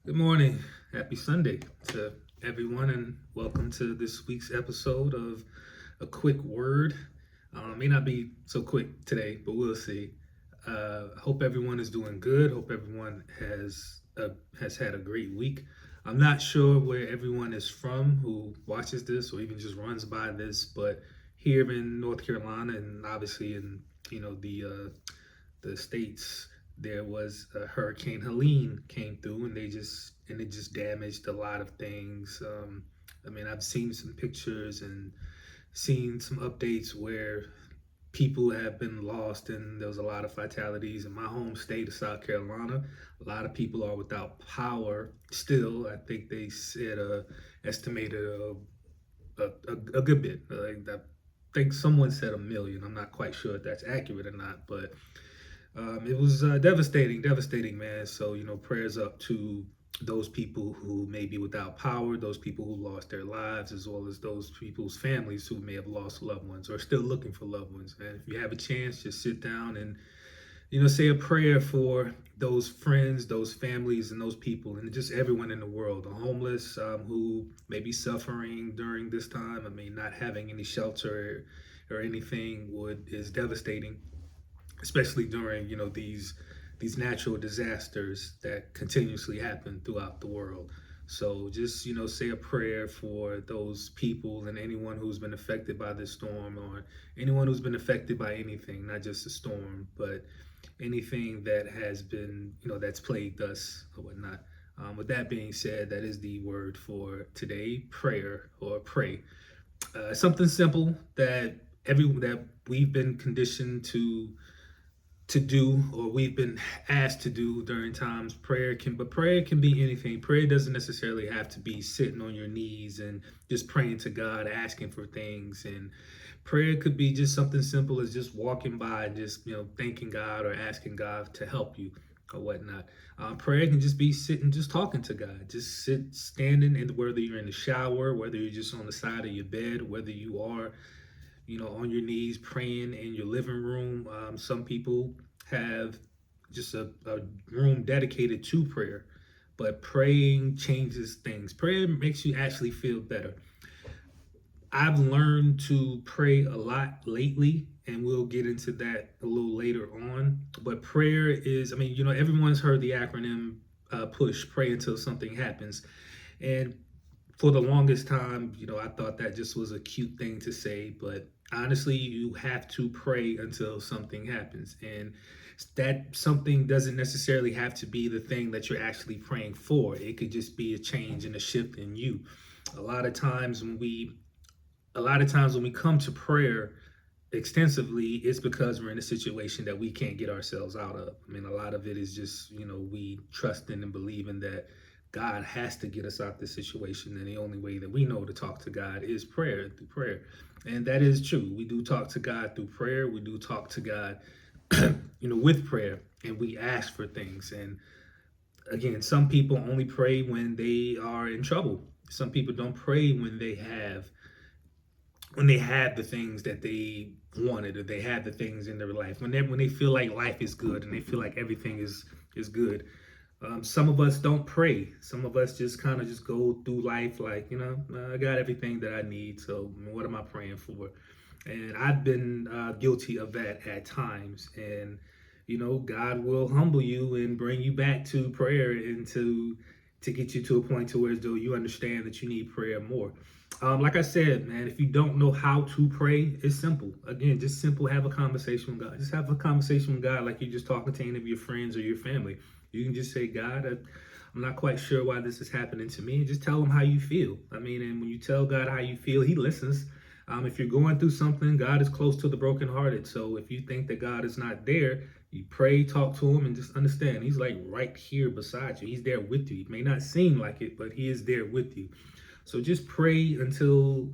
Good morning. Happy Sunday to everyone, and welcome to this week's episode of A Quick Word. May not be so quick today, but we'll see. Hope everyone is doing good. Hope everyone has had a great week. I'm not sure where everyone is from who watches this or even just runs by this, but here in North Carolina and obviously in the states, there was a Hurricane Helene came through, and it just damaged a lot of things. I mean, I've seen some pictures and seen some updates where people have been lost, and there was a lot of fatalities in my home state of South Carolina. A lot of people are without power still. I think they said estimated a good bit. I think someone said 1 million. I'm not quite sure if that's accurate or not, but it was devastating, man. So, prayers up to those people who may be without power, those people who lost their lives, as well as those people's families who may have lost loved ones or still looking for loved ones. And if you have a chance, just sit down and, say a prayer for those friends, those families, and those people, and just everyone in the world. The homeless who may be suffering during this time. I mean, not having any shelter or anything is devastating, especially during these natural disasters that continuously happen throughout the world. So just say a prayer for those people and anyone who's been affected by this storm, or anyone who's been affected by anything, not just a storm, but anything that has been that's plagued us or whatnot. With that being said, that is the word for today: prayer, or pray. Something simple that we've been conditioned to do, or we've been asked to do during times. Prayer can be anything. Prayer doesn't necessarily have to be sitting on your knees and just praying to God, asking for things. And prayer could be just something simple as just walking by and just thanking God or asking God to help you or whatnot. Prayer can just be sitting, just talking to God, just standing, and whether you're in the shower, whether you're just on the side of your bed, whether you are on your knees praying in your living room. Some people have just a room dedicated to prayer, but praying changes things. Prayer makes you actually feel better. I've learned to pray a lot lately, and we'll get into that a little later on. But prayer is, I mean, everyone's heard the acronym PUSH, pray until something happens. And for the longest time, I thought that just was a cute thing to say, but honestly, you have to pray until something happens. And that something doesn't necessarily have to be the thing that you're actually praying for. It could just be a change and a shift in you. A lot of times when we a lot of times when we come to prayer extensively, it's because we're in a situation that we can't get ourselves out of. I mean, a lot of it is just, we trusting and believing that God has to get us out of this situation. And the only way that we know to talk to God is prayer, through prayer. And that is true. We do talk to God through prayer. We do talk to God, with prayer, and we ask for things. And again, some people only pray when they are in trouble. Some people don't pray when they have the things that they wanted, or they have the things in their life, when they feel like life is good and they feel like everything is good. Some of us don't pray. Some of us just kind of just go through life like, I got everything that I need, so what am I praying for? And I've been guilty of that at times. And God will humble you and bring you back to prayer, and to get you to a point to where as though you understand that you need prayer more. Like I said, man, if you don't know how to pray, it's simple. Again, just simple. Have a conversation with God. Just have a conversation with God like you're just talking to any of your friends or your family. You can just say, God, I'm not quite sure why this is happening to me. And just tell him how you feel. I mean, and when you tell God how you feel, he listens. If you're going through something, God is close to the brokenhearted. So if you think that God is not there, you pray, talk to him, and just understand he's like right here beside you. He's there with you. It may not seem like it, but he is there with you. So just pray until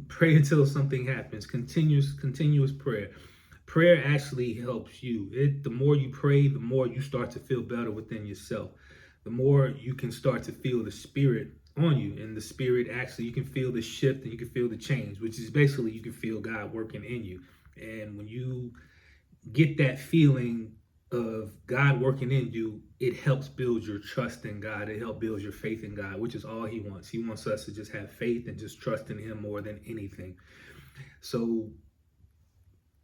something happens. Continuous prayer. Prayer actually helps you. The more you pray, the more you start to feel better within yourself. The more you can start to feel the spirit on you, and the spirit actually, you can feel the shift and you can feel the change, which is basically you can feel God working in you. And when you get that feeling, of God working in you, it helps build your trust in God. It helps build your faith in God, which is all He wants. He wants us to just have faith and just trust in Him more than anything. So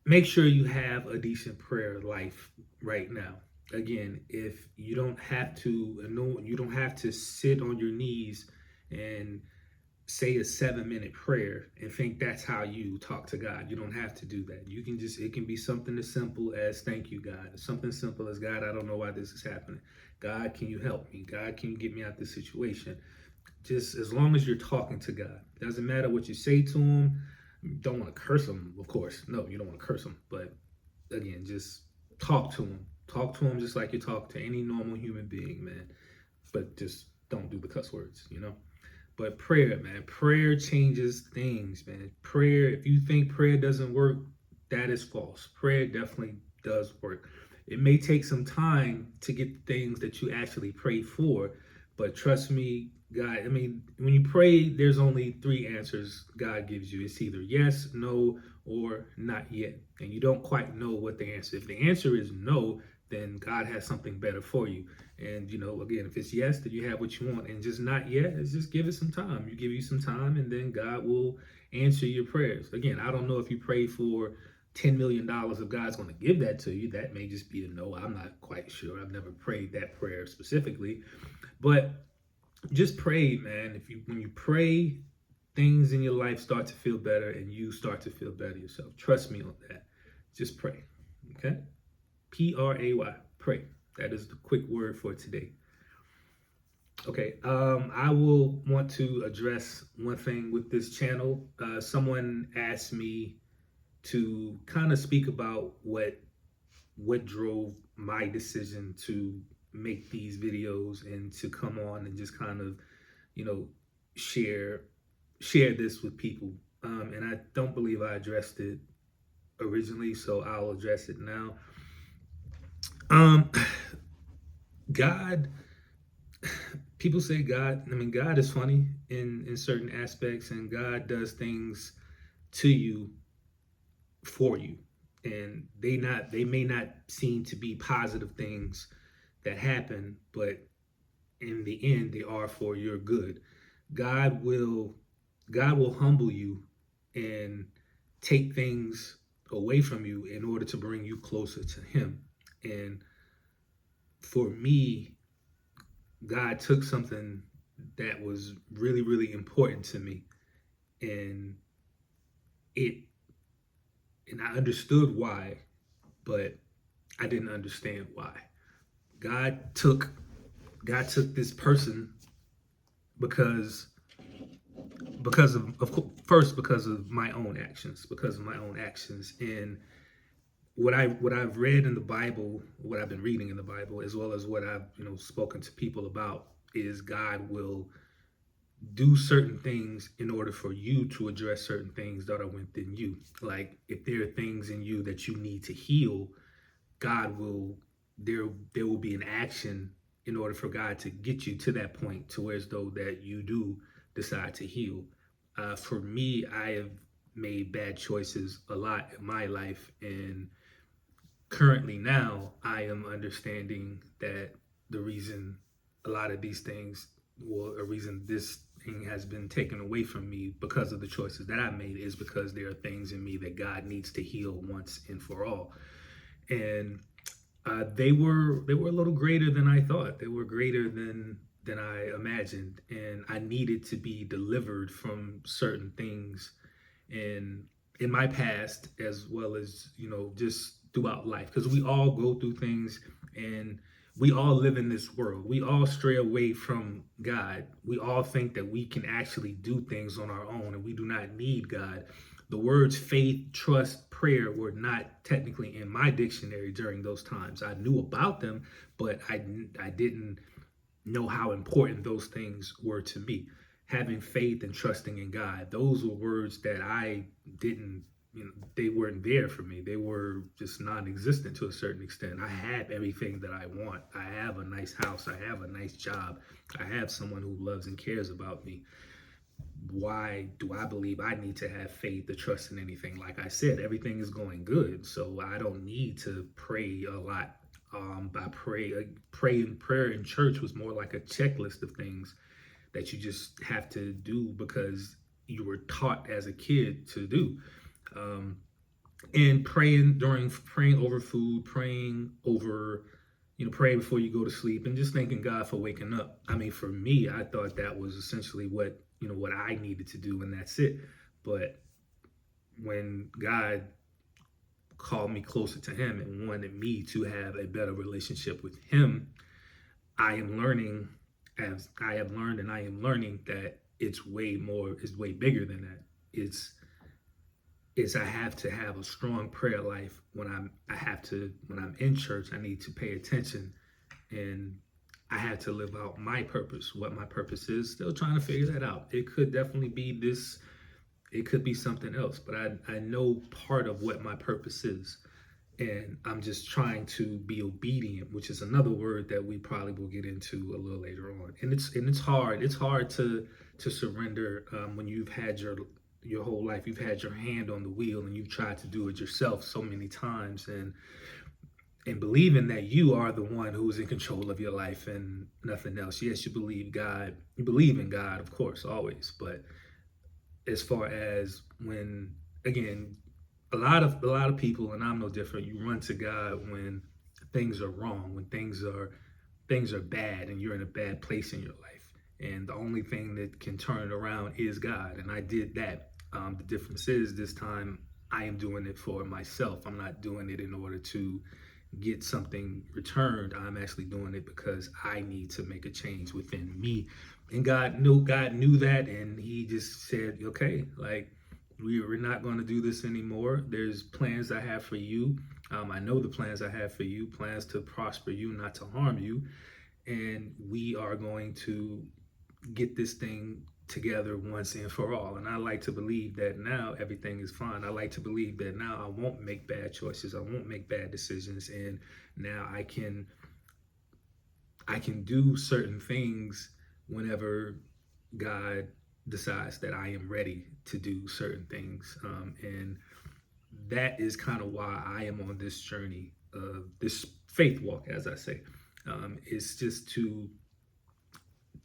make sure you have a decent prayer life right now. Again, if you don't have to, no, you don't have to sit on your knees and say a 7-minute prayer and think that's how you talk to God. You don't have to do that. You can just, it can be something as simple as thank you, God. Something simple as God, I don't know why this is happening. God, can you help me? God, can you get me out of this situation? Just as long as you're talking to God. Doesn't matter what you say to him. Don't want to curse him, of course. No, you don't want to curse him. But again, just talk to him. Talk to him just like you talk to any normal human being, man. But just don't do the cuss words, you know? But prayer, man, prayer changes things, man. Prayer, if you think prayer doesn't work, that is false. Prayer definitely does work. It may take some time to get the things that you actually pray for, but trust me, God, I mean, when you pray, there's only 3 answers God gives you. It's either yes, no, or not yet. And you don't quite know what the answer is. If the answer is no, then God has something better for you. And again, if it's yes, then you have what you want. And just not yet, it's just give it some time. You give you some time, and then God will answer your prayers. Again, I don't know if you pray for $10 million if God's going to give that to you. That may just be a no. I'm not quite sure. I've never prayed that prayer specifically. But just pray, man. When you pray, things in your life start to feel better and you start to feel better yourself. Trust me on that. Just pray. Okay? Pray. Pray. That is the quick word for today. Okay, I will want to address one thing with this channel. Someone asked me to kind of speak about what drove my decision to make these videos and to come on and just kind of, share this with people. And I don't believe I addressed it originally, so I'll address it now. God, people say God, I mean, God is funny in certain aspects, and God does things to you for you. And they may not seem to be positive things that happen, but in the end, they are for your good. God will humble you and take things away from you in order to bring you closer to Him. And for me, God took something that was really, really important to me, and I understood why, but I didn't understand why. God took this person because because of my own actions, and what I've read in the Bible, what I've been reading in the Bible, as well as what I've spoken to people about, is God will do certain things in order for you to address certain things that are within you. Like if there are things in you that you need to heal, God will there will be an action in order for God to get you to that point, to where as though that you do decide to heal. For me, I have made bad choices a lot in my life, and currently now I am understanding that the reason a lot of these things, a reason this thing has been taken away from me because of the choices that I made, is because there are things in me that God needs to heal once and for all. And they were a little greater than I thought. They were greater than I imagined, and I needed to be delivered from certain things in my past, as well as just throughout life, because we all go through things, and we all live in this world. We all stray away from God. We all think that we can actually do things on our own, and we do not need God. The words faith, trust, prayer were not technically in my dictionary during those times. I knew about them, but I didn't know how important those things were to me. Having faith and trusting in God, those were words that I didn't, they weren't there for me. They were just non-existent to a certain extent. I have everything that I want. I have a nice house. I have a nice job. I have someone who loves and cares about me. Why do I believe I need to have faith or trust in anything? Like I said, everything is going good, so I don't need to pray a lot By praying prayer in church was more like a checklist of things that you just have to do because you were taught as a kid to do. Um, and praying over food, praying over, praying before you go to sleep, and just thanking God for waking up. I mean, for me, I thought that was essentially what I needed to do, and that's it. But when God called me closer to Him and wanted me to have a better relationship with Him, I am learning, as I have learned, and I am learning that it's way bigger than that. It's I have to have a strong prayer life when I'm in church. I need to pay attention, and I had to live out my purpose. What my purpose is, still trying to figure that out. It could definitely be this. It could be something else, but I know part of what my purpose is, and I'm just trying to be obedient, which is another word that we probably will get into a little later on. And it's hard. It's hard to surrender when you've had your whole life. You've had your hand on the wheel and you've tried to do it yourself so many times, and believing that you are the one who's in control of your life and nothing else. Yes, you believe God. You believe in God, of course, always. But as far as when, again, a lot of people, and I'm no different, you run to God when things are wrong, when things are bad and you're in a bad place in your life. And the only thing that can turn it around is God. And I did that. The difference is this time I am doing it for myself. I'm not doing it in order to get something returned. I'm actually doing it because I need to make a change within me. And God knew that, and He just said, okay, like we're not going to do this anymore. There's plans I have for you. I know the plans I have for you, plans to prosper you, not to harm you. And we are going to get this thing together once and for all. And I like to believe that now everything is fine. I like to believe that now I won't make bad choices. I won't make bad decisions. And now I can do certain things whenever God decides that I am ready to do certain things. And that is kind of why I am on this journey of this faith walk, as I say. It's just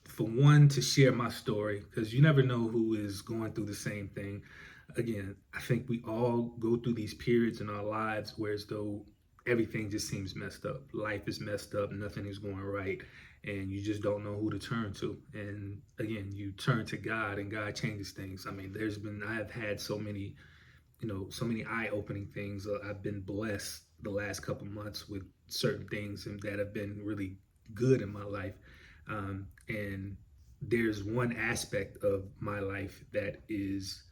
for one, to share my story, because you never know who is going through the same thing. Again, I think we all go through these periods in our lives where as though everything just seems messed up. Life is messed up, nothing is going right, and you just don't know who to turn to. And again, you turn to God, and God changes things. I mean, I have had so many eye-opening things. I've been blessed the last couple months with certain things and that have been really good in my life. And there's one aspect of my life that is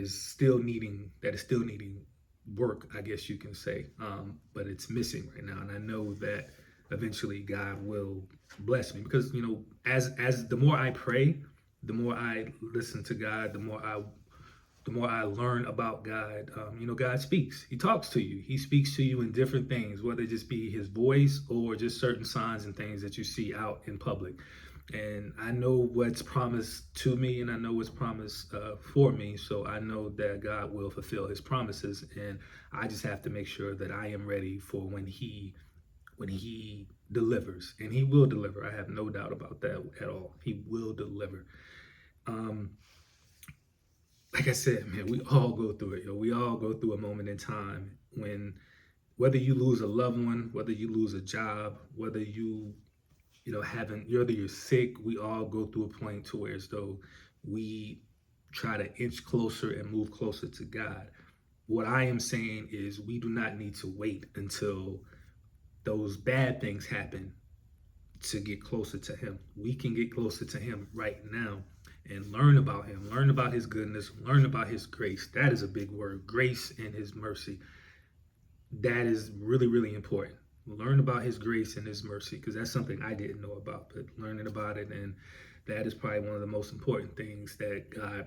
still needing work, I guess you can say. But it's missing right now, and I know that eventually God will bless me, because as the more I pray, the more I listen to God, the more I learn about God. God speaks. He talks to you. He speaks to you in different things, whether it just be His voice or just certain signs and things that you see out in public. And I know what's promised to me, and I know what's promised for me. So I know that God will fulfill His promises, and I just have to make sure that I am ready for when He delivers, and He will deliver. I have no doubt about that at all. He will deliver. Like I said, man, we all go through it. We all go through a moment in time when, whether you lose a loved one, whether you lose a job, whether whether you're sick, we all go through a point to where as though we try to inch closer and move closer to God. What I am saying is we do not need to wait until those bad things happen to get closer to Him. We can get closer to Him right now and learn about Him, learn about His goodness, learn about His grace. That is a big word, grace and His mercy. That is really, really important. Learn about His grace and His mercy, because that's something I didn't know about, but learning about it, and that is probably one of the most important things that God,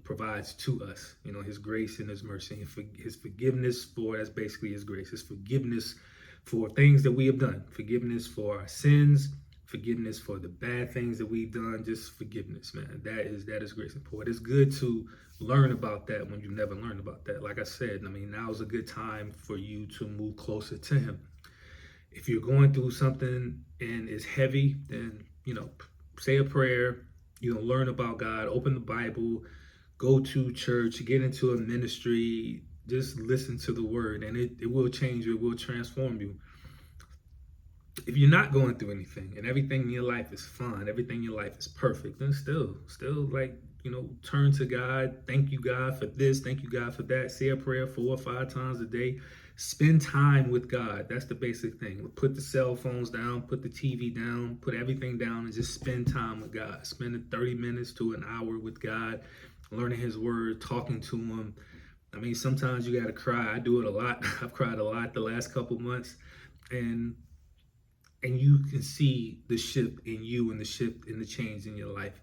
provides to us. His grace and His mercy, and His forgiveness for, that's basically His grace. His forgiveness for things that we have done, forgiveness for our sins, forgiveness for the bad things that we've done, just forgiveness, man. That is grace and power. It's good to learn about that when you never learned about that. Like I said, now is a good time for you to move closer to Him. if you're going through something and it's heavy, then, say a prayer, learn about God, open the Bible, go to church, get into a ministry, just listen to the word, and it will change you, it will transform you. If you're not going through anything and everything in your life is fine, everything in your life is perfect, then still like, turn to God. Thank you, God, for this. Thank you, God, for that. Say a prayer 4 or 5 times a day. Spend time with God. That's the basic thing. Put the cell phones down, put the TV down, put everything down, and just spend time with God. Spending 30 minutes to an hour with God, learning his word, talking to him. I mean, sometimes you got to cry. I do it a lot. I've cried a lot the last couple months. And you can see the shift in you and the shift in the change in your life.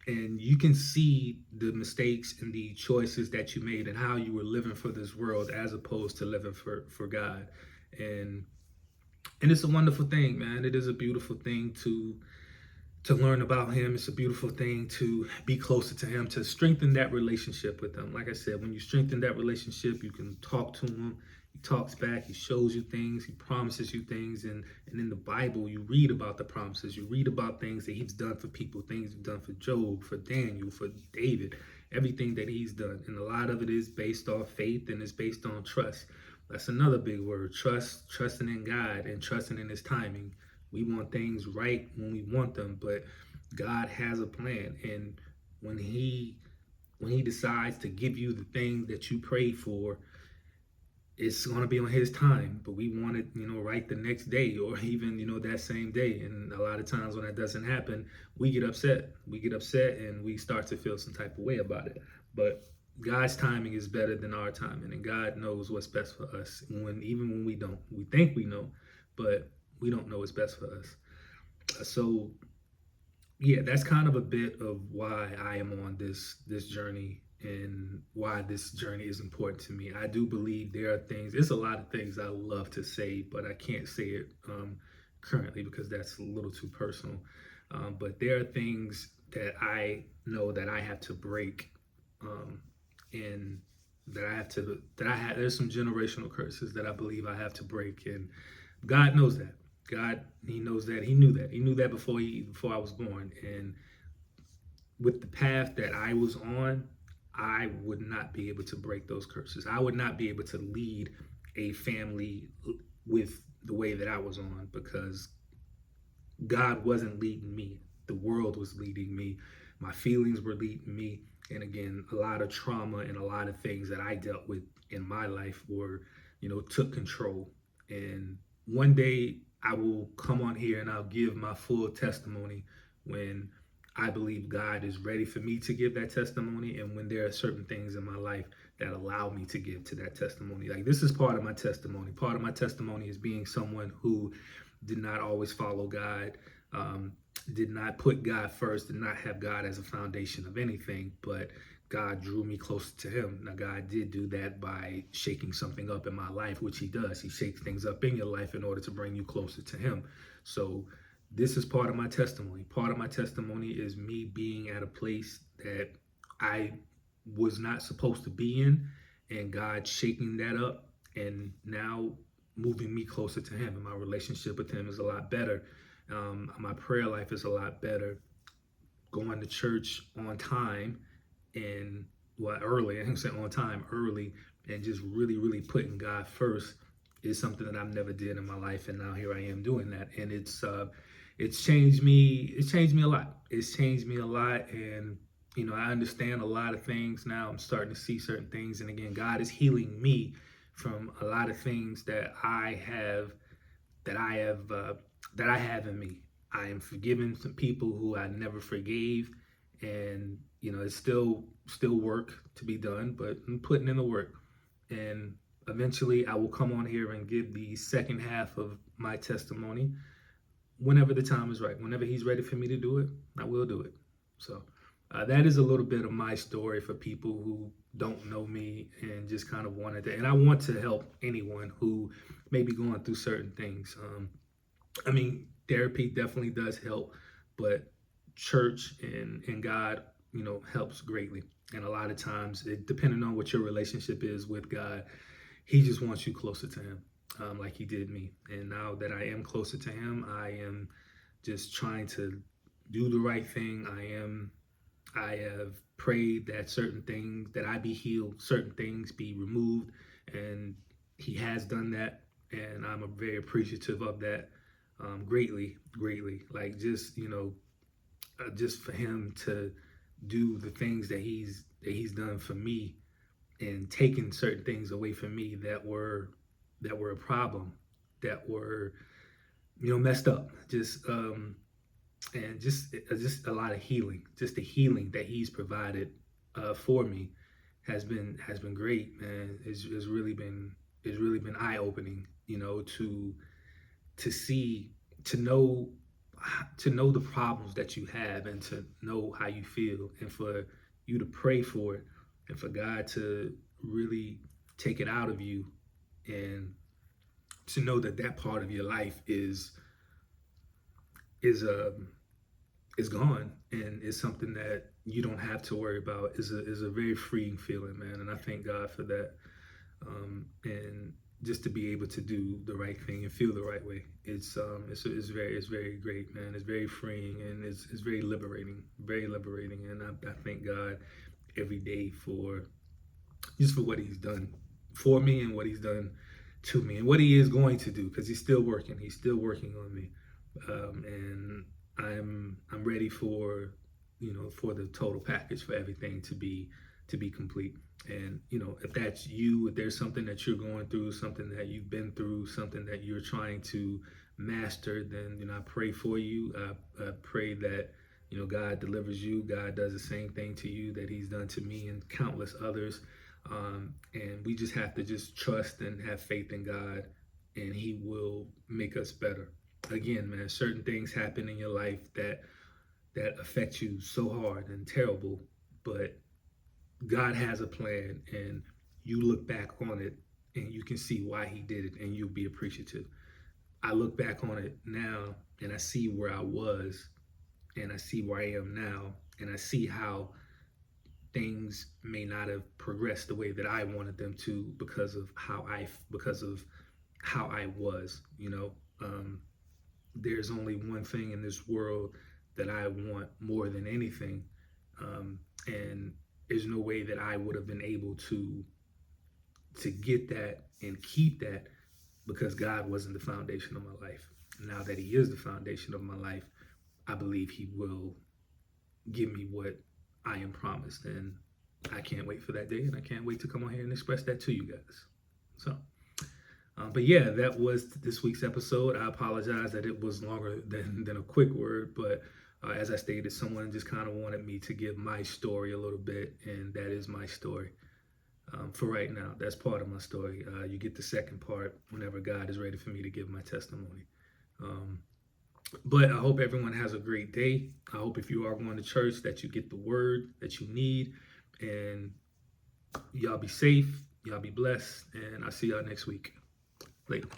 And you can see the mistakes and the choices that you made and how you were living for this world as opposed to living for God. And it's a wonderful thing, man. It is a beautiful thing to learn about him. It's a beautiful thing to be closer to him, to strengthen that relationship with him. Like I said, when you strengthen that relationship, you can talk to him. He talks back. He shows you things. He promises you things. And in the Bible, you read about the promises. You read about things that he's done for people, things he's done for Job, for Daniel, for David, everything that he's done. And a lot of it is based on faith and it's based on trust. That's another big word, trusting in God and trusting in his timing. We want things right when we want them, but God has a plan. And when he decides to give you the thing that you prayed for, it's going to be on his time, but we want it, right the next day or even, that same day. And a lot of times when that doesn't happen, we get upset. And we start to feel some type of way about it. But God's timing is better than our timing, and God knows what's best for us. Even when we don't, we think we know, but we don't know what's best for us. So yeah, that's kind of a bit of why I am on this journey and why this journey is important to me. I do believe there's a lot of things I love to say, but I can't say it currently because that's a little too personal. But there are things that I know that I have to break, and there's some generational curses that I believe I have to break, and God knows that. He knows that. He knew that. He knew that before I was born. And with the path that I was on, I would not be able to break those curses. I would not be able to lead a family with the way that I was on because God wasn't leading me. The world was leading me. My feelings were leading me. And again, a lot of trauma and a lot of things that I dealt with in my life were, took control. And one day I will come on here and I'll give my full testimony when I believe God is ready for me to give that testimony, and when there are certain things in my life that allow me to give to that testimony. Like, this is part of my testimony. Part of my testimony is being someone who did not always follow God, did not put God first, did not have God as a foundation of anything, but God drew me closer to him. Now, God did do that by shaking something up in my life, which he does. He shakes things up in your life in order to bring you closer to him. So this is part of my testimony. Part of my testimony is me being at a place that I was not supposed to be in, and God shaking that up and now moving me closer to him. And my relationship with him is a lot better. My prayer life is a lot better. Going to church on time and early, I didn't say on time, early, and just really, really putting God first is something that I've never did in my life. And now here I am doing that. And it's changed me. It's changed me a lot. It's changed me a lot. And, I understand a lot of things now. I'm starting to see certain things. And again, God is healing me from a lot of things that I have in me. I am forgiving some people who I never forgave. And, it's still work to be done, but I'm putting in the work. And eventually I will come on here and give the second half of my testimony whenever the time is right. Whenever he's ready for me to do it, I will do it. So that is a little bit of my story for people who don't know me and just kind of wanted to. And I want to help anyone who may be going through certain things. Therapy definitely does help, but church and God, helps greatly. And a lot of times, depending on what your relationship is with God, he just wants you closer to him. like he did me. And now that I am closer to him, I am just trying to do the right thing. I have prayed that certain things, that I be healed, certain things be removed, and he has done that, and I'm very appreciative of that, greatly, greatly. Like just just for him to do the things that he's done for me, and taking certain things away from me that were a problem, that were messed up, just and just a lot of healing. Just the healing that he's provided for me has been great, man. It's really been eye opening, to see, to know to know the problems that you have, and to know how you feel, and for you to pray for it, and for God to really take it out of you, and to know that that part of your life is is gone, and is something that you don't have to worry about, is a very freeing feeling, man. And I thank God for that. And just to be able to do the right thing and feel the right way, it's very great, man. It's very freeing, and it's very liberating. And I thank God every day for just for what he's done for me, and what he's done to me, and what he is going to do, because he's still working on me. And I'm ready for for the total package, for everything to be complete. And if that's you, if there's something that you're going through, something that you've been through, something that you're trying to master, then I pray for you. I pray that God delivers you. God does the same thing to you that he's done to me and countless others. And we just have to just trust and have faith in God, and he will make us better. Again, man, certain things happen in your life that affect you so hard and terrible, but God has a plan, and you look back on it, and you can see why he did it, and you'll be appreciative. I look back on it now, and I see where I was, and I see where I am now, and I see how things may not have progressed the way that I wanted them to, because of how I was. There's only one thing in this world that I want more than anything, and there's no way that I would have been able to get that and keep that, because God wasn't the foundation of my life. Now that he is the foundation of my life, I believe he will give me what I am promised, and I can't wait for that day, and I can't wait to come on here and express that to you guys. So, but yeah, that was this week's episode. I apologize that it was longer than a quick word, but as I stated, someone just kind of wanted me to give my story a little bit, and that is my story. For right now, that's part of my story. You get the second part whenever God is ready for me to give my testimony. But I hope everyone has a great day. I hope if you are going to church that you get the word that you need, and y'all be safe, y'all be blessed, and I'll see y'all next week. Later.